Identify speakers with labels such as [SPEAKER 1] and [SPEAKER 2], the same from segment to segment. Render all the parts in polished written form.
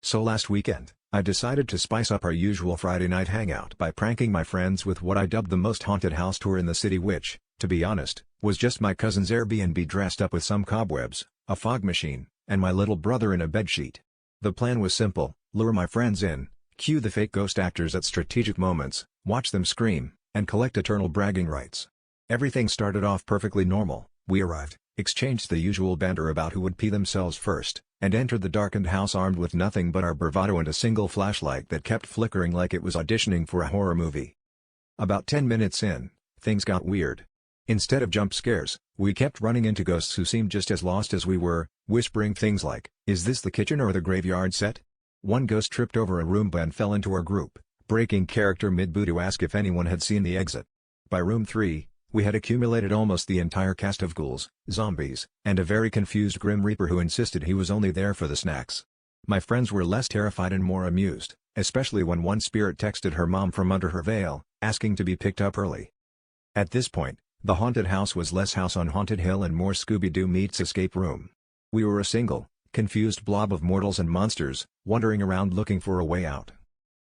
[SPEAKER 1] So last weekend, I decided to spice up our usual Friday night hangout by pranking my friends with what I dubbed the most haunted house tour in the city, which, to be honest, was just my cousin's Airbnb dressed up with some cobwebs, a fog machine, and my little brother in a bedsheet. The plan was simple: lure my friends in, cue the fake ghost actors at strategic moments, watch them scream, and collect eternal bragging rights. Everything started off perfectly normal. We arrived, exchanged the usual banter about who would pee themselves first, and entered the darkened house armed with nothing but our bravado and a single flashlight that kept flickering like it was auditioning for a horror movie. About 10 minutes in, things got weird. Instead of jump scares, we kept running into ghosts who seemed just as lost as we were, whispering things like, "Is this the kitchen or the graveyard set?" One ghost tripped over a Roomba and fell into our group, breaking character mid-boo to ask if anyone had seen the exit. By room 3, we had accumulated almost the entire cast of ghouls, zombies, and a very confused Grim Reaper who insisted he was only there for the snacks. My friends were less terrified and more amused, especially when one spirit texted her mom from under her veil, asking to be picked up early. At this point, the haunted house was less House on Haunted Hill and more Scooby-Doo meets escape room. We were a single, confused blob of mortals and monsters, wandering around looking for a way out.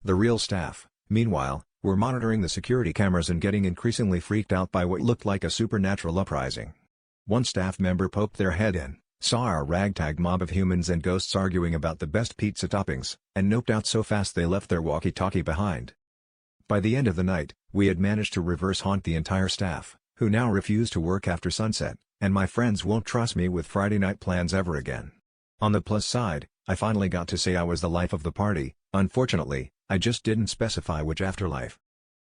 [SPEAKER 1] The real staff, meanwhile, were monitoring the security cameras and getting increasingly freaked out by what looked like a supernatural uprising. One staff member poked their head in, saw our ragtag mob of humans and ghosts arguing about the best pizza toppings, and noped out so fast they left their walkie-talkie behind. By the end of the night, we had managed to reverse haunt the entire staff, who now refuse to work after sunset, and my friends won't trust me with Friday night plans ever again. On the plus side, I finally got to say I was the life of the party. Unfortunately, I just didn't specify which afterlife.